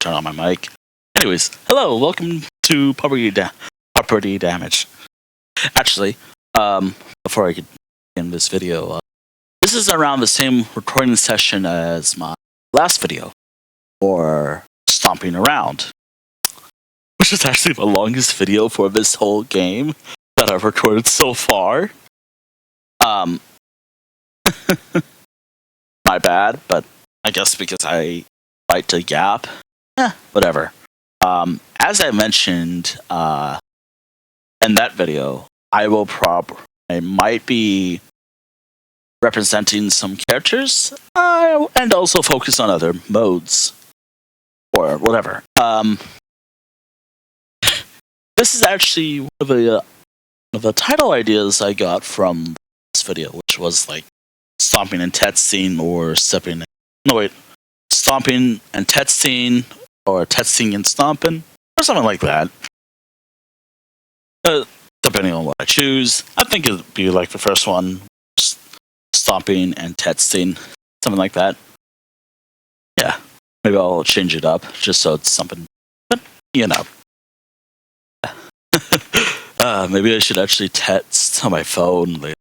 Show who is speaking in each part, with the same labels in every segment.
Speaker 1: turn on my mic. Anyways, hello, welcome to Pawperty Damage. Actually, before I could begin this video, this is around the same recording session as my last video, or Stomping Around, which is actually the longest video for this whole game that I've recorded so far. My bad, but I guess because I bite the gap. Whatever. As I mentioned in that video, I might be representing some characters and also focus on other modes or whatever. This is actually one of the title ideas I got from this video, which was like Stomping and Testing or Stomping and Testing or Testing and Stomping or something like that. Depending on what I choose. I think it'd be like the first one, Stomping and Testing, something like that. Yeah, maybe I'll change it up just so it's something, but you know. Maybe I should actually text on my phone later.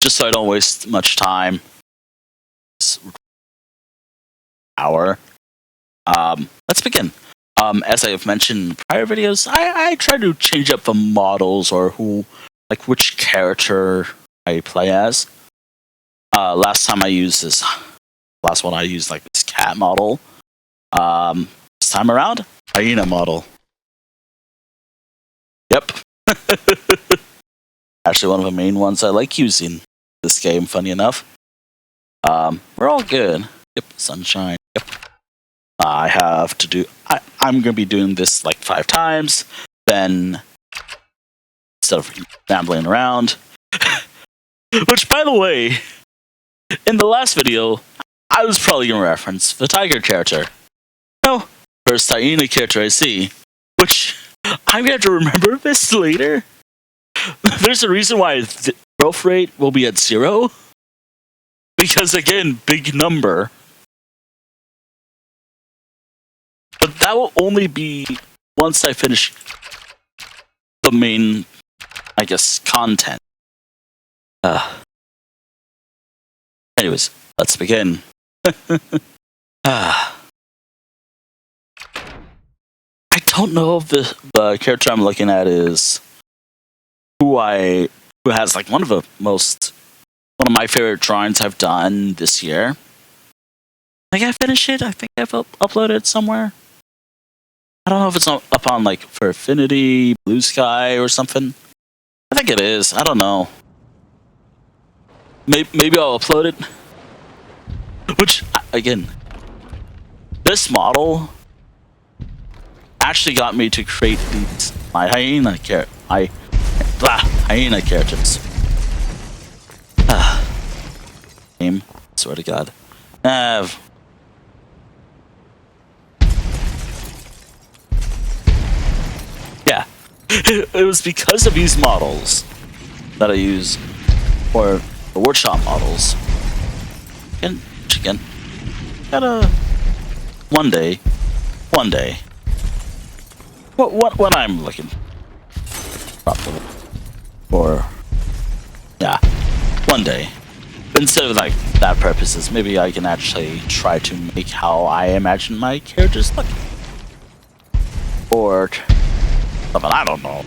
Speaker 1: Just so I don't waste much time. Hour. Let's begin. As I have mentioned in prior videos, I try to change up the models or which character I play as. Last one I used this cat model. This time around, hyena model. Yep. Actually, one of the main ones I like using this game, funny enough. We're all good. Yep, sunshine. Yep. I'm going to be doing this like 5 times, then instead of rambling around. Which, by the way, in the last video, I was probably going to reference the tiger character. No, first hyena character I see, which I'm going to have to remember this later. There's a reason why the growth rate will be at 0. Because again, big number. But that will only be once I finish the main, I guess, content. Anyways, let's begin. I don't know if the character I'm looking at is who has like one of my favorite drawings I've done this year. I think I finished it. I think I've uploaded it somewhere. I don't know if it's up on like for Affinity, Blue Sky, or something. I think it is. I don't know. Maybe I'll upload it. Which, again, this model actually got me to create my hyena characters. Game. Swear to God. Yeah. It was because of these models that I use, or the workshop models. Again, gotta one day. What I'm looking probably, or yeah, one day. Instead of like that purposes, maybe I can actually try to make how I imagine my characters look, or something. I don't know.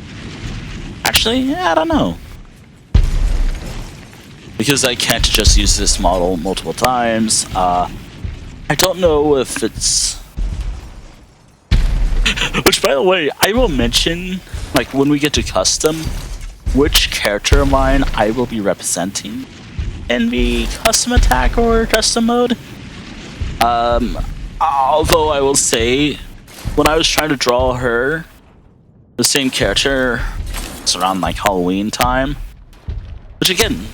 Speaker 1: Actually, I don't know, because I can't just use this model multiple times. I don't know if it's. Which, by the way, I will mention, like when we get to custom, which character of mine I will be representing in the custom attack or custom mode. Although I will say, when I was trying to draw her, the same character, it's around like Halloween time, which again,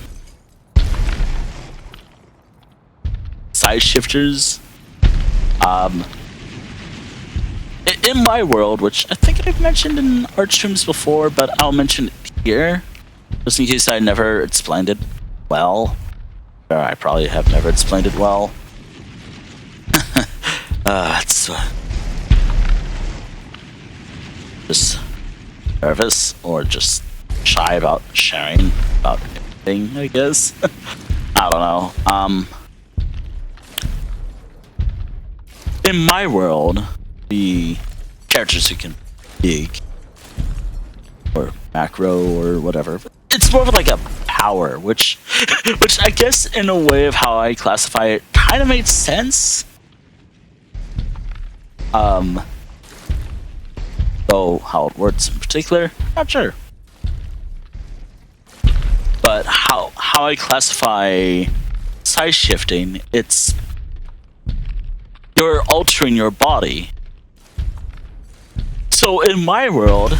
Speaker 1: side shifters, in my world, which I think I've mentioned in art streams before, but I'll mention it here, just in case I never explained it well. Or I probably have never explained it well. It's just nervous or just shy about sharing about anything, I guess. I don't know. In my world, the characters who can big or macro or whatever, it's more of like a power, which I guess in a way of how I classify it kind of made sense. Though how it works in particular, not sure. But how I classify size shifting, it's you're altering your body. So in my world,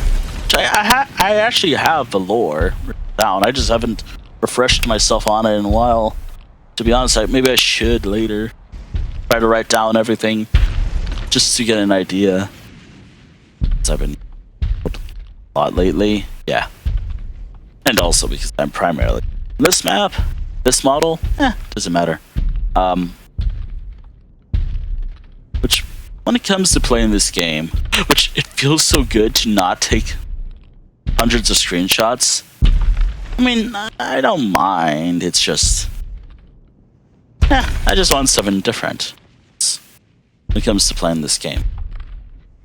Speaker 1: I actually have the lore written down. I just haven't refreshed myself on it in a while. To be honest, maybe I should later try to write down everything just to get an idea. Because I've been a lot lately, yeah. And also because I'm primarily this map, this model, doesn't matter. Which, when it comes to playing this game, which it feels so good to not take hundreds of screenshots. I mean, I don't mind. It's just, I just want something different when it comes to playing this game.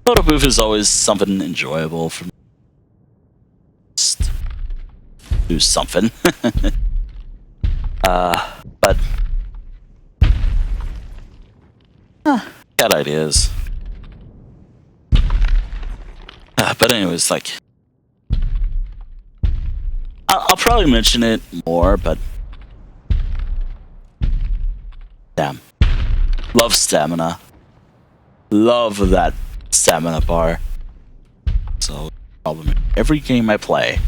Speaker 1: Photo booth is always something enjoyable for me. Just do something. But got ideas. But anyways, like, I'll probably mention it more, but damn, love stamina. Love that stamina bar. So problem in every game I play.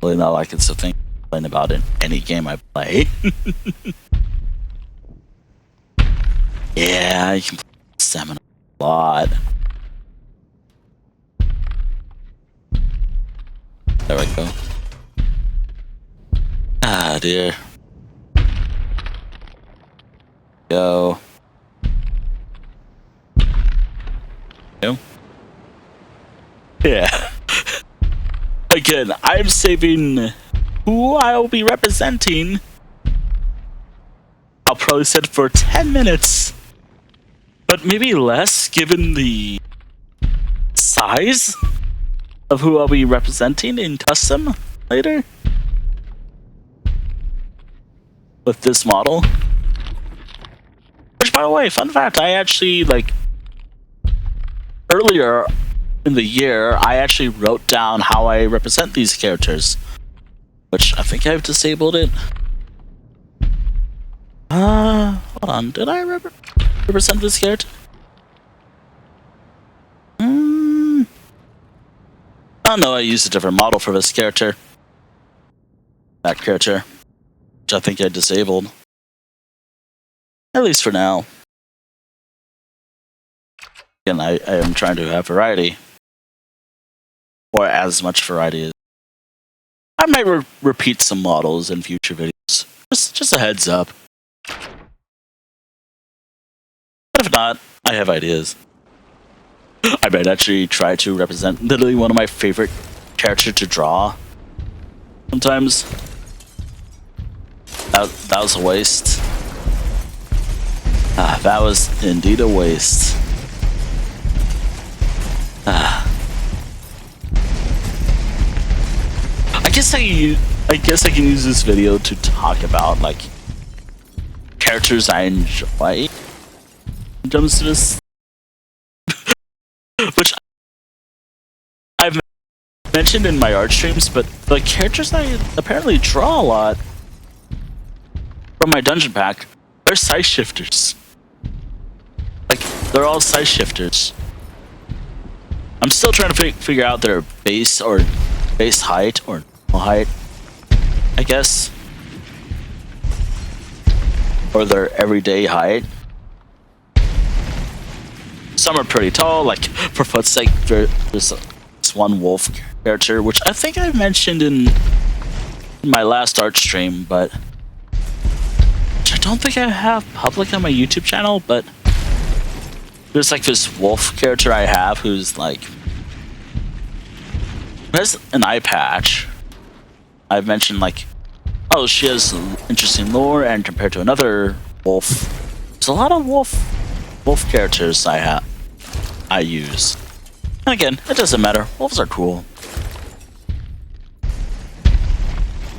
Speaker 1: Really not like it's a thing to complain about in any game I play. Yeah, I can play stamina a lot. There we go. Ah, dear. Go. No? Yeah. Again, I'm saving who I'll be representing. I'll probably set it for 10 minutes. But maybe less, given the size of who I'll be representing in custom later. With this model. Which, by the way, fun fact, I actually, like, earlier in the year, I actually wrote down how I represent these characters. Which, I think I've disabled it. Hold on, did I represent this character? Oh no, I used a different model for this character. That character. Which I think I disabled. At least for now. Again, I am trying to have variety. Or as much variety as... I might repeat some models in future videos. Just a heads up. But if not, I have ideas. I might actually try to represent literally one of my favorite characters to draw. Sometimes. That was a waste. That was indeed a waste. I guess I can use this video to talk about, like, characters I enjoy in terms of this. Which I've mentioned in my art streams, but the characters I apparently draw a lot from my dungeon pack, they're size shifters. Like, they're all size shifters. I'm still trying to figure out their base height or normal height, I guess. Or their everyday height. Some are pretty tall, like, for foot's sake, there's this one wolf character, which I think I mentioned in my last art stream, but which I don't think I have public on my YouTube channel, but there's like this wolf character I have who's like has an eye patch. I've mentioned like, oh, she has interesting lore, and compared to another wolf, there's a lot of wolf characters I use. And again, it doesn't matter. Wolves are cool.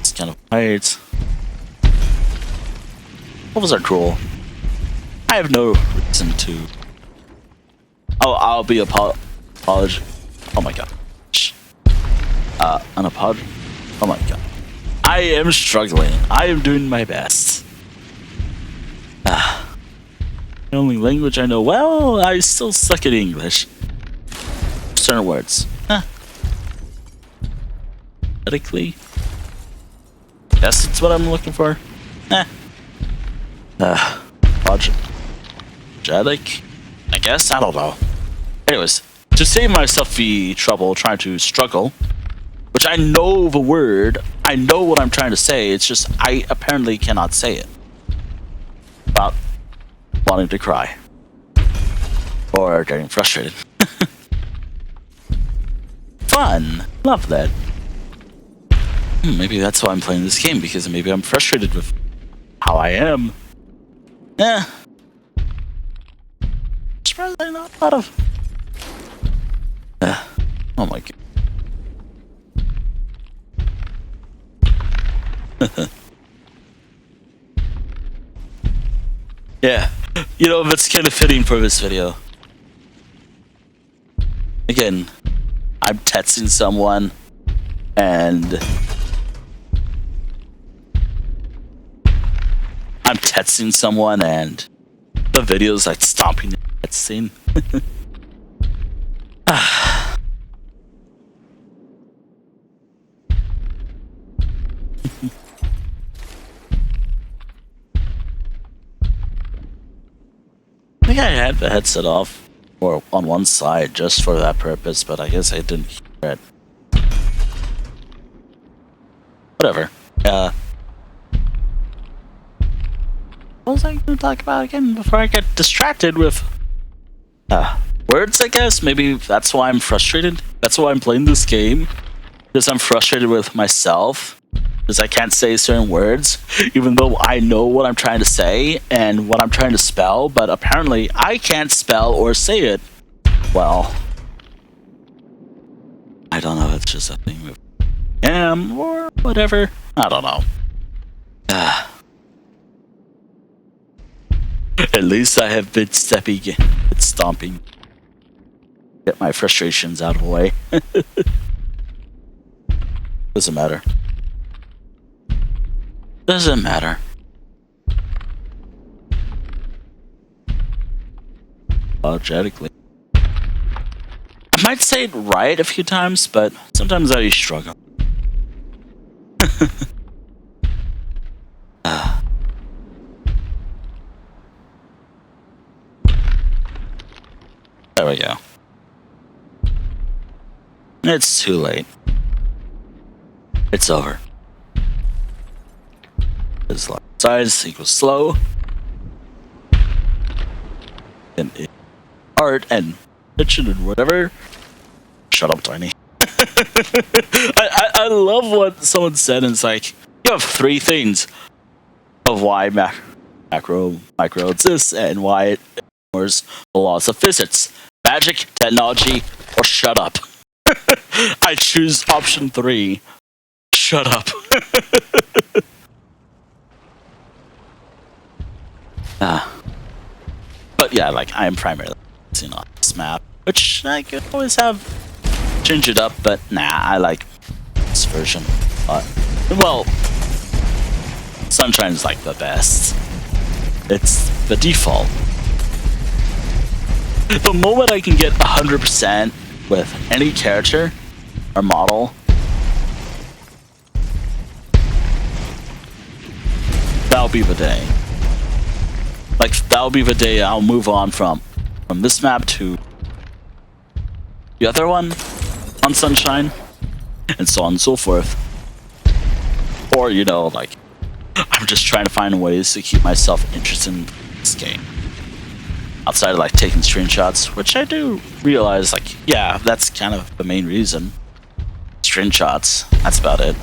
Speaker 1: It's kind of right. Wolves are cool. I have no reason to. Oh, I'll be apologize. Oh my god. Oh my god. I am struggling. I am doing my best. The only language I know well, I still suck at English. Certain words. Medically? Yes, that's what I'm looking for. Logic? I guess? I don't know. Anyways, to save myself the trouble trying to struggle, which I know the word, I know what I'm trying to say, it's just I apparently cannot say it. About wanting to cry. Or getting frustrated. Fun! Love that. Maybe that's why I'm playing this game, because maybe I'm frustrated with how I am. Surprisingly not a lot of... oh my god. Yeah, you know, that's kind of fitting for this video. Again, I'm texting someone, and the video's like stomping that scene. I think I had the headset off, or on one side, just for that purpose, but I guess I didn't hear it. Whatever. What was I going to talk about again before I get distracted with words, I guess? Maybe that's why I'm frustrated. That's why I'm playing this game. Because I'm frustrated with myself. Because I can't say certain words, even though I know what I'm trying to say and what I'm trying to spell, but apparently I can't spell or say it well. I don't know, it's just a thing with or whatever. I don't know. At least I have been stomping. Get my frustrations out of the way. Doesn't matter. Doesn't matter. Apologetically. I might say it right a few times, but sometimes I struggle. There we go. It's too late. It's over. It's like size equals slow. And art and fiction and whatever. Shut up, Tiny. I love what someone said, and it's like, you have three things of why macro micro exists and why it ignores the laws of physics. Magic, technology, or shut up. I choose option 3. Shut up. But yeah, like, I am primarily focusing on this map, which I could always have change it up, but nah, I like this version. Well, Sunshine's like the best. It's the default. The moment I can get 100% with any character or model, that'll be the day. Like, that'll be the day I'll move on from this map to the other one on Sunshine, and so on and so forth. Or, you know, like, I'm just trying to find ways to keep myself interested in this game. Outside of like taking screenshots, which I do realize, like, yeah, that's kind of the main reason. Screenshots, that's about it.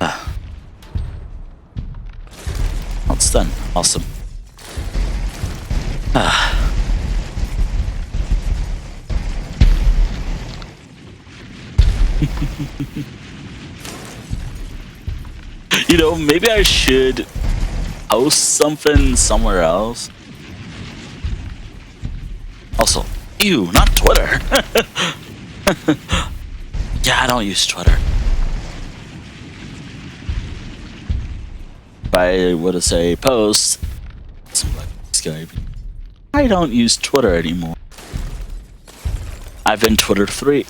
Speaker 1: Oh, it's done. Awesome. You know, maybe I should post something somewhere else. Also, ew, not Twitter. Yeah, I don't use Twitter. If I were to say post, something like Skype, I don't use Twitter anymore. I've been Twitter free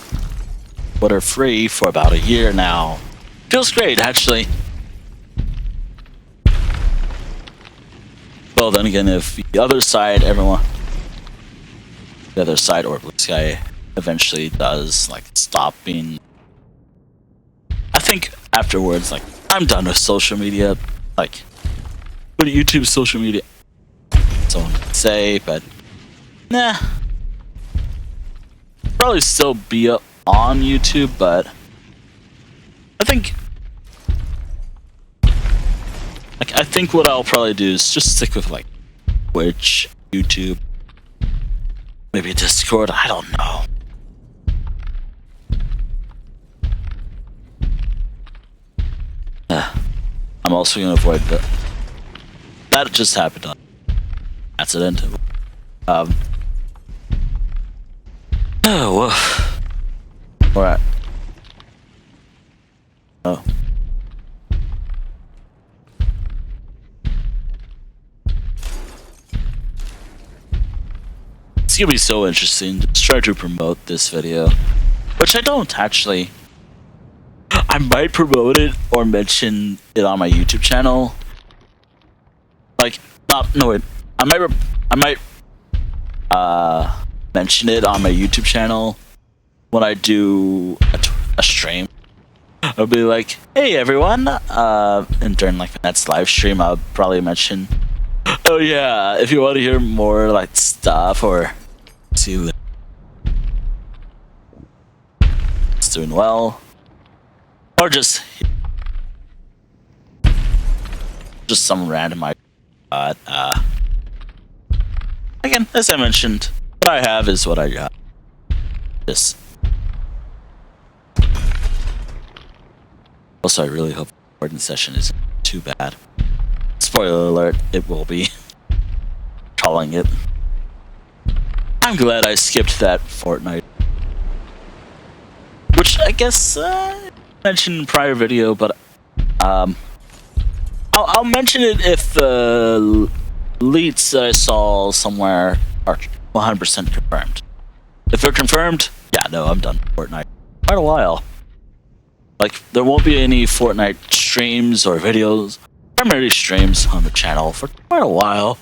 Speaker 1: for about a year now. Feels great, actually. Well, then again, if the other side, the other side or Blue Sky eventually does like stop being, I think afterwards, like, I'm done with social media. Like, what YouTube social media? Someone could say, but nah. Probably still be up on YouTube, but I think what I'll probably do is just stick with like Twitch, YouTube, maybe Discord. I don't know. I'm also gonna avoid that just happened on accident. Oh, woof. All right. Oh. It's gonna be so interesting. Just try to promote this video, which I don't actually. I might promote it or mention it on my YouTube channel. Like, wait. I might mention it on my YouTube channel when I do a stream. I'll be like, hey everyone, and during like the next live stream, I'll probably mention, oh yeah, if you want to hear more like stuff or see it's doing well, or just some random idea. Again, as I mentioned, what I have is what I got. Just. Also, I really hope the recording session isn't too bad. Spoiler alert, it will be. Calling it. I'm glad I skipped that Fortnite. Which I guess I mentioned in prior video, but I'll mention it if the leaks that I saw somewhere are 100% confirmed. If they're confirmed, yeah, no, I'm done with Fortnite. Quite a while. Like, there won't be any Fortnite streams or videos, primarily streams on the channel for quite a while.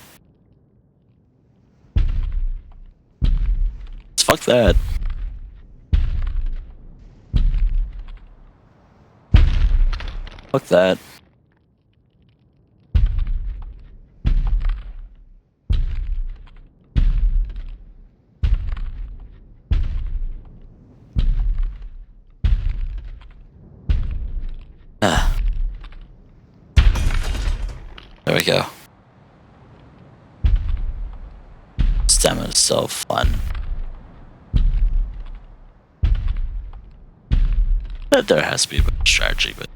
Speaker 1: Fuck that. Fuck that. There we go. Stamina is so fun. But there has to be a bit of strategy, but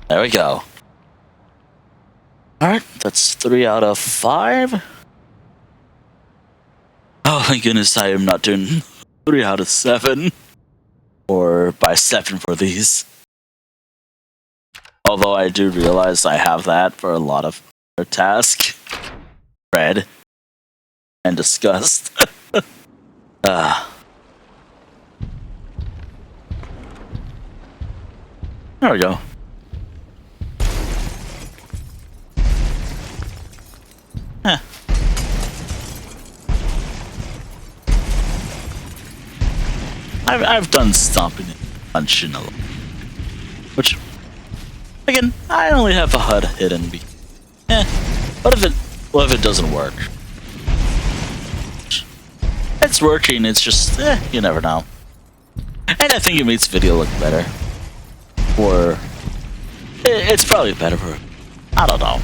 Speaker 1: there we go. Alright, that's 3 out of 5. Oh, thank goodness I am not doing 3 out of 7. Or by 7 for these. Although I do realize I have that for a lot of other tasks. Dread. And disgust. There we go. Huh. I've done stomping and punching a lot, which Again, I only have a HUD hidden. What if it doesn't work? It's working, it's just, you never know. And I think it makes video look better. Or, it's probably better for, I don't know.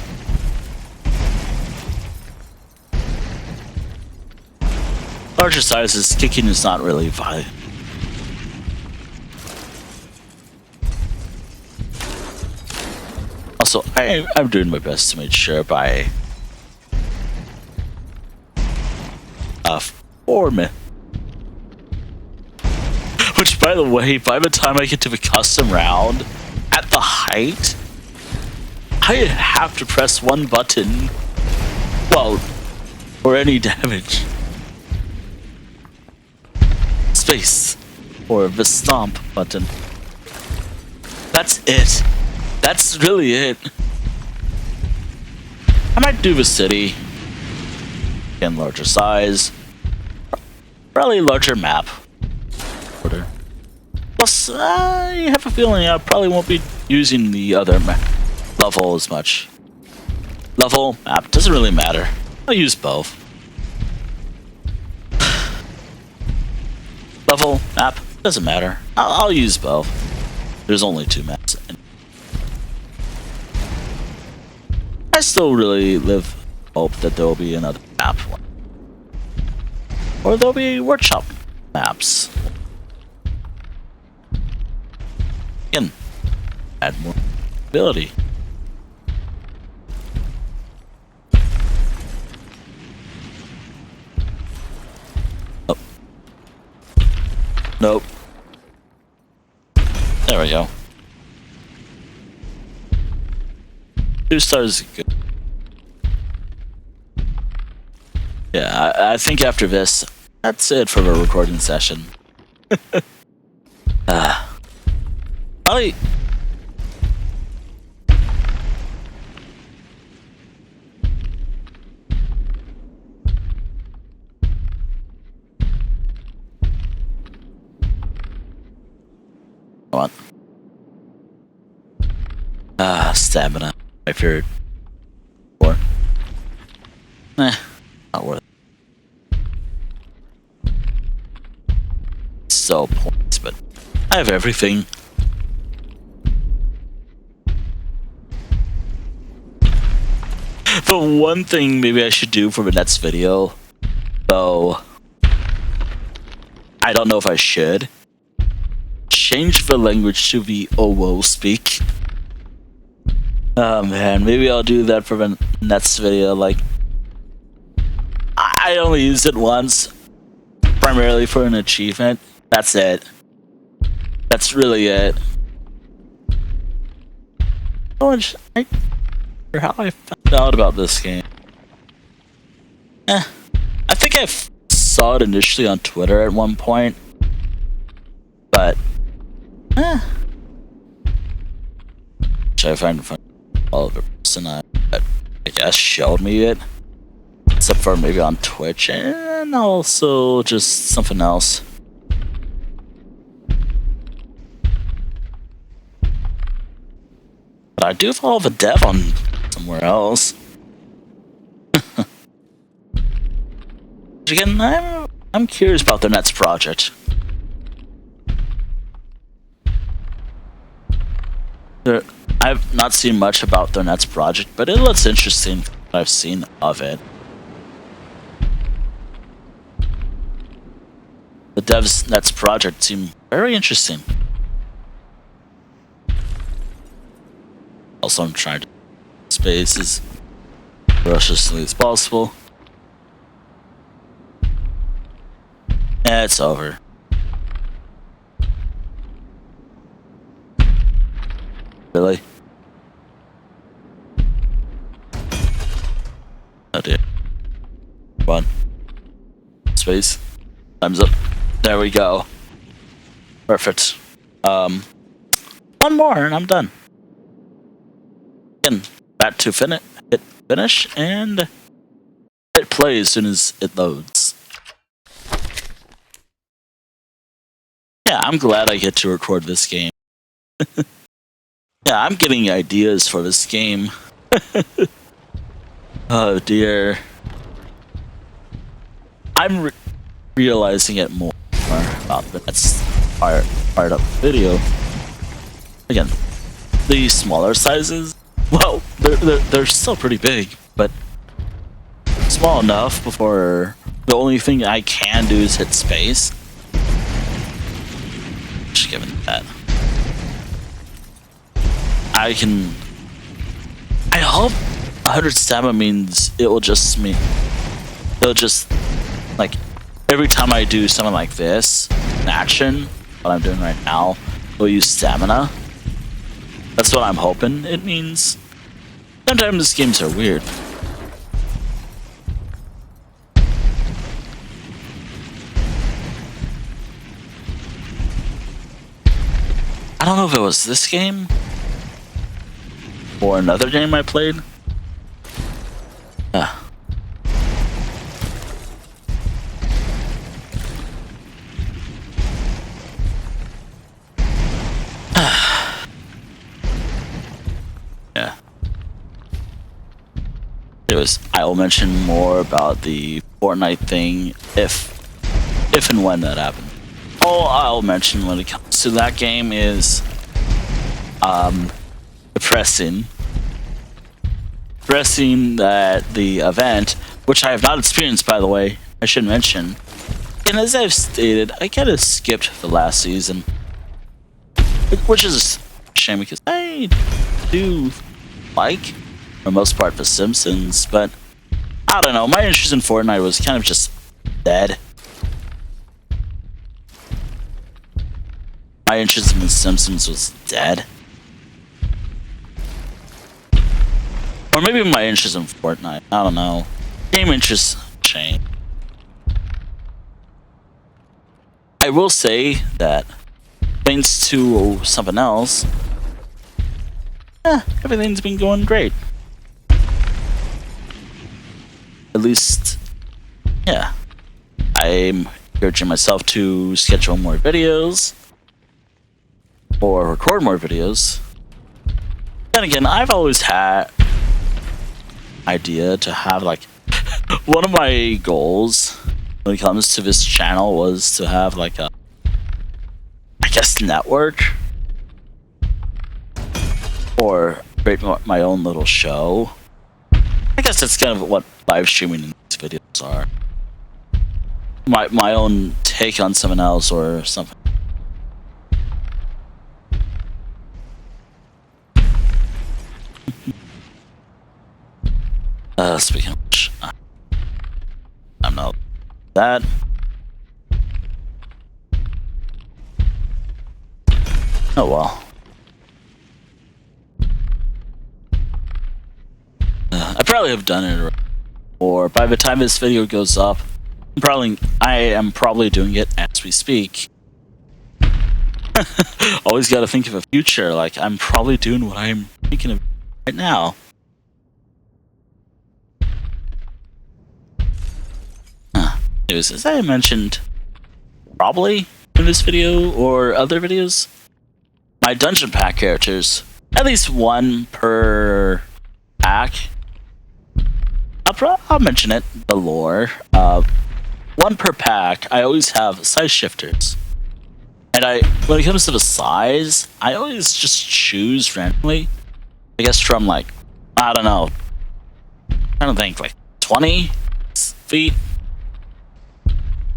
Speaker 1: Larger sizes, kicking is not really violent. Also, I'm doing my best to make sure by 4 minutes. Which, by the way, by the time I get to the custom round, at the height, I have to press one button, well, for any damage. Space, or the stomp button. That's it. That's really it. I might do the city. Again, larger size. Probably larger map. Plus, I have a feeling I probably won't be using the other level as much. Level, map, doesn't really matter. I'll use both. Level, map, doesn't matter. I'll use both. There's only 2 maps. I still really hope that there will be another map one. Or there'll be workshop maps. Again, add more ability. Oh. Nope. There we go. 2 stars is good. Yeah, I think after this, that's it for the recording session. Probably. Come on. Stamina. My favorite. Or. Not worth it. So points, but I have everything. The one thing maybe I should do for the next video, though, I don't know if I should, change the language to the Owo speak. Oh man, maybe I'll do that for the next video. Like, I only used it once, primarily for an achievement. That's it. That's really it. How I found out about this game. I think I saw it initially on Twitter at one point, but I find all the person I guess showed me it, except for maybe on Twitch and also just something else. But I do follow the dev on somewhere else. Again, I'm curious about their next project. I've not seen much about their next project, but it looks interesting. I've seen of it. The dev's next project seemed very interesting. Also, I'm trying to space as ferociously as possible. Yeah, it's over. Really? Oh dear. Come on. Space. Time's up. There we go. Perfect. One more and I'm done. Again, back to hit finish and hit play as soon as it loads. Yeah, I'm glad I get to record this game. Yeah, I'm getting ideas for this game. Oh dear. I'm realizing it more about the next part of the video. Again, the smaller sizes, well, they're still pretty big, but small enough before the only thing I can do is hit space. Just given that. I hope 100 stamina means it'll just like every time I do something like this, an action, what I'm doing right now, it'll use stamina. That's what I'm hoping it means. Sometimes these games are weird. I don't know if it was this game or another game I played. Yeah. I will mention more about the Fortnite thing if and when that happens. All I'll mention when it comes to that game is depressing that the event, which I have not experienced, by the way, I should mention. And as I've stated, I kind of skipped the last season, which is a shame because I do like, for the most part, The Simpsons, but I don't know, my interest in Fortnite was kind of just dead. My interest in The Simpsons was dead. Or maybe my interest in Fortnite, I don't know. Game interests change. I will say that thanks to something else, everything's been going great. At least, yeah. I'm encouraging myself to schedule more videos or record more videos. And again, I've always had idea to have like one of my goals when it comes to this channel was to have like a, I guess, network or create my own little show. I guess that's kind of what live streaming in these videos are. My own take on someone else or something. Speaking of which, I'm not that. Oh well. I probably have done it, or by the time this video goes up, I am probably doing it as we speak. Always got to think of a future. Like I'm probably doing what I'm thinking of right now. Anyways, as I mentioned, probably in this video or other videos, my dungeon pack characters, at least one per pack. I'll mention it, the lore. One per pack, I always have size shifters. And when it comes to the size, I always just choose randomly. I guess from like, I don't know, I don't think like 20 feet.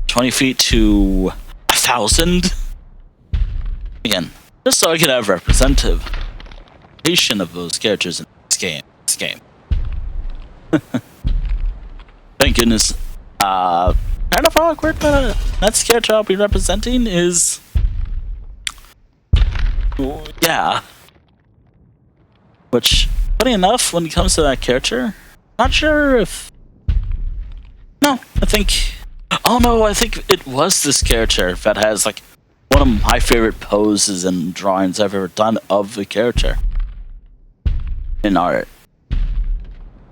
Speaker 1: 20 feet to 1,000. Again, just so I can have representation of those characters in this game. Thank goodness. Kind of awkward, but next character I'll be representing is, yeah. Which, funny enough, when it comes to that character, not sure if. No, I think. Oh no, I think it was this character that has like one of my favorite poses and drawings I've ever done of the character in art.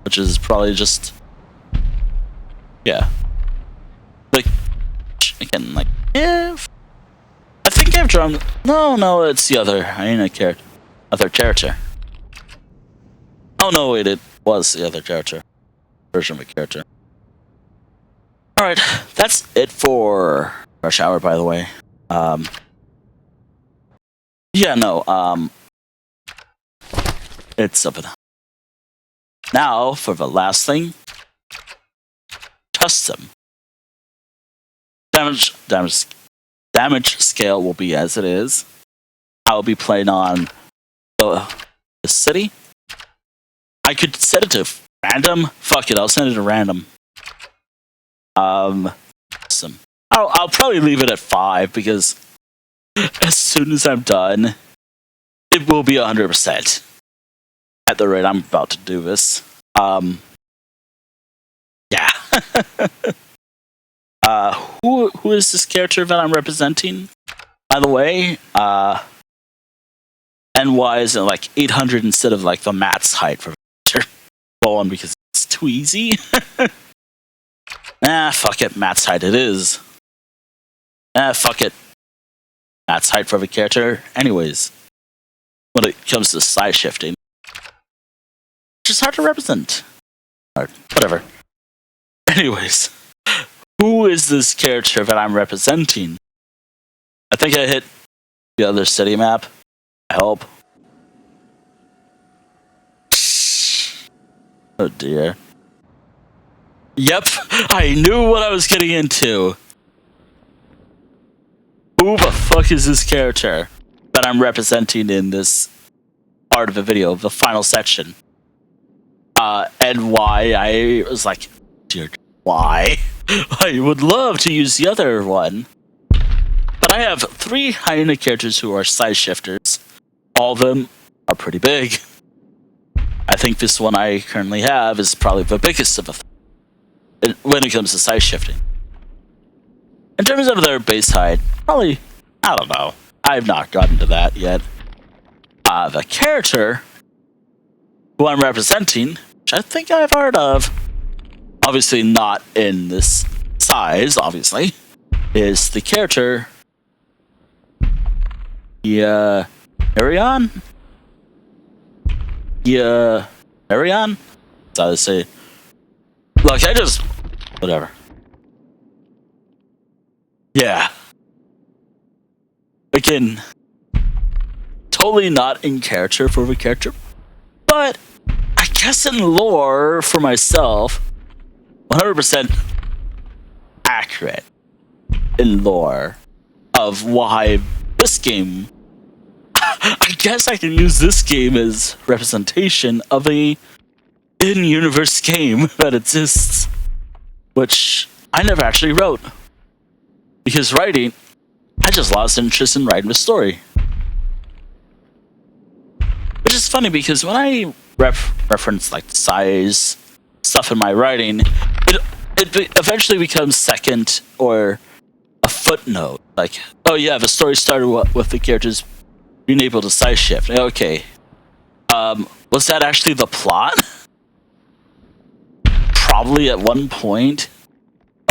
Speaker 1: Which is probably just, yeah. Like, again, like, if I think I've drawn, no, it's the other hyena character. other character. Oh no, wait, it was the other character. Version of a character. Alright, that's it for Rush Hour, by the way. Yeah, no, it's up and now for the last thing. Custom. Damage scale will be as it is. I'll be playing on the city. I could set it to random. Fuck it, I'll send it to random. Awesome. I'll probably leave it at 5 because as soon as I'm done, it will be 100% at the rate I'm about to do this. Yeah. Who is this character that I'm representing? By the way, and why is it like 800 instead of like the max height for one because it's too easy? Fuck it, max height it is. Fuck it. Max height for the character. Anyways, when it comes to side shifting, which is hard to represent. Or whatever. Anyways, who is this character that I'm representing? I think I hit the other city map. I hope. Oh dear. Yep, I knew what I was getting into. Who the fuck is this character that I'm representing in this part of the video, the final section? And why I was like, dear, why? I would love to use the other one. But I have 3 hyena characters who are side shifters. All of them are pretty big. I think this one I currently have is probably the biggest of them when it comes to side shifting. In terms of their base height, probably, I don't know. I've not gotten to that yet. The character who I'm representing, which I think I've heard of, obviously not in this size, obviously, is the character Giea Nereron? Giea Nereron? That's how I say. Look, I just... whatever. Yeah. Again, totally not in character for the character, but I guess in lore for myself, 100% accurate in lore of why this game... I guess I can use this game as representation of a in-universe game that exists, which I never actually wrote. Because writing, I just lost interest in writing the story. Which is funny because when I reference like size stuff in my writing, it eventually becomes second or a footnote. Like, oh yeah, the story started with the characters being able to side shift. Okay. Was that actually the plot? Probably at one point.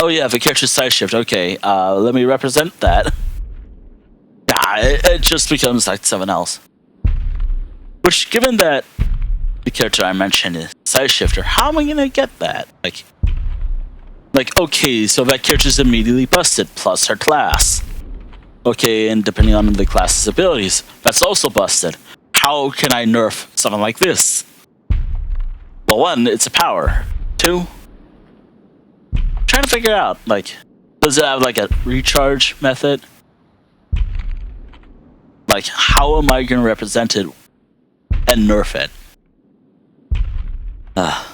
Speaker 1: Oh yeah, the character's side shift. Okay, let me represent that. It just becomes like someone else. Which, given that the character I mentioned is side shifter, how am I gonna get that? Like, okay, so that character's immediately busted, plus her class. Okay, and depending on the class's abilities, that's also busted. How can I nerf something like this? Well, 1, it's a power. 2, trying to figure out, like, does it have like a recharge method? Like, how am I gonna represent it and nerf it? I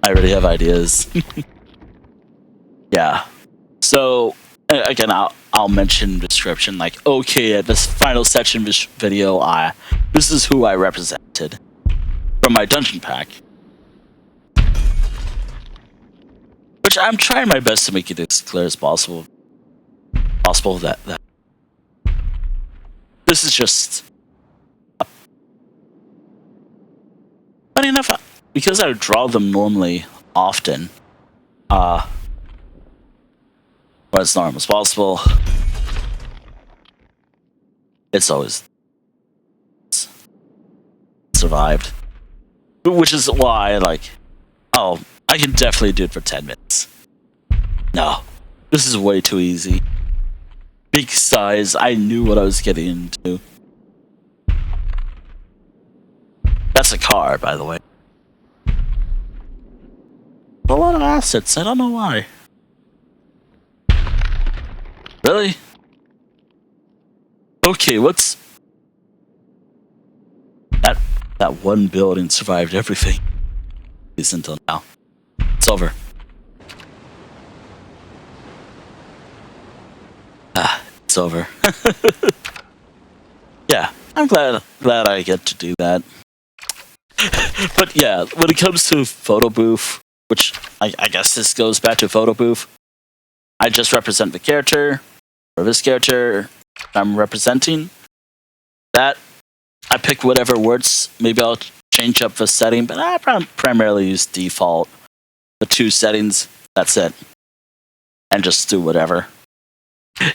Speaker 1: already have ideas. Yeah. So again, I'll mention in the description, like, okay, at this final section of this video, this is who I represented from my dungeon pack. Which I'm trying my best to make it as clear as possible. That this is just... funny enough, because I draw them normally often, as normal as possible, it's always... survived. Which is why, like, oh, I can definitely do it for 10 minutes. No, this is way too easy. Big size, I knew what I was getting into. That's a car, by the way. A lot of assets, I don't know why. Really? Okay, what's... That one building survived everything. At least until now. It's over. It's over. Yeah, I'm glad I get to do that. But yeah, when it comes to photo booth, which I guess this goes back to photo booth, I just represent the character, or this character I'm representing. That, I pick whatever words. Maybe I'll change up the setting, but I primarily use default. The 2 settings, that's it. And just do whatever.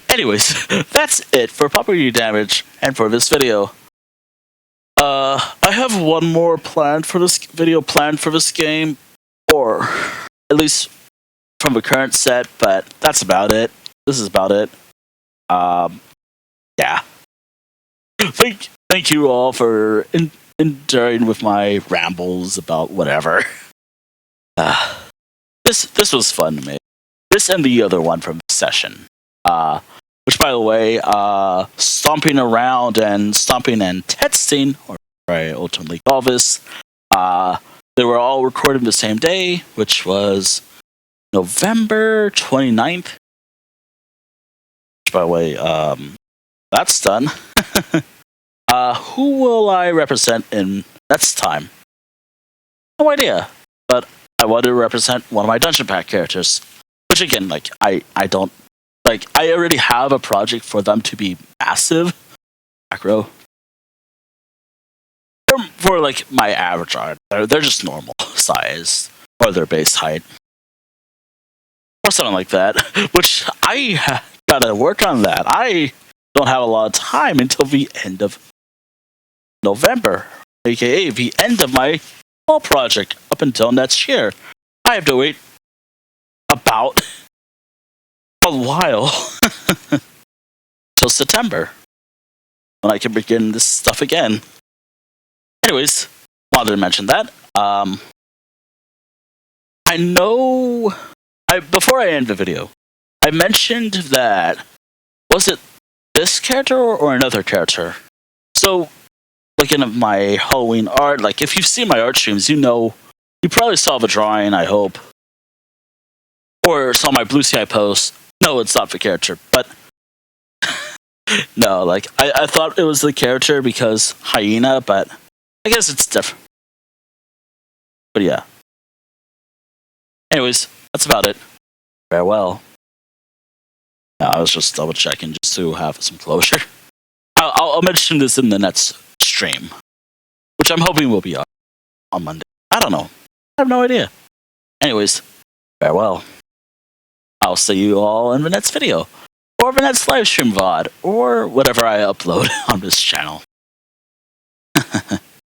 Speaker 1: Anyways, that's it for property damage and for this video. I have one more planned for this video, planned for this game, or at least from the current set, but that's about it. This is about it. Yeah. Thank you all for enduring with my rambles about whatever. This was fun to me. This and the other one from the session. Which, by the way, Stomping Around and Stomping and Testing, or I ultimately call this, they were all recorded the same day, which was November 29th. Which, by the way, that's done. Who will I represent in next time? No idea. But I want to represent one of my Dungeon Pack characters. Which again, like, I don't... Like, I already have a project for them to be massive. Macro. They're for, like, my average art. They're just normal size. Or their base height. Or something like that. Which, I gotta work on that. I don't have a lot of time until the end of November, aka the end of my fall project up until next year. I have to wait about a while till September when I can begin this stuff again. Anyways, wanted to mention that. I know before I end the video, I mentioned that, was it this character or another character? So, looking at my Halloween art, like, if you've seen my art streams, you probably saw the drawing, I hope. Or saw my Blue Sky post. No, it's not the character, but... no, like, I thought it was the character because hyena, but I guess it's different. But yeah. Anyways, that's about it. Farewell. I was just double checking just to have some closure. I'll mention this in the next stream, which I'm hoping will be on Monday. I don't know. I have no idea. Anyways, farewell. I'll see you all in the next video, or the next live stream VOD, or whatever I upload on this channel.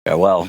Speaker 1: Farewell.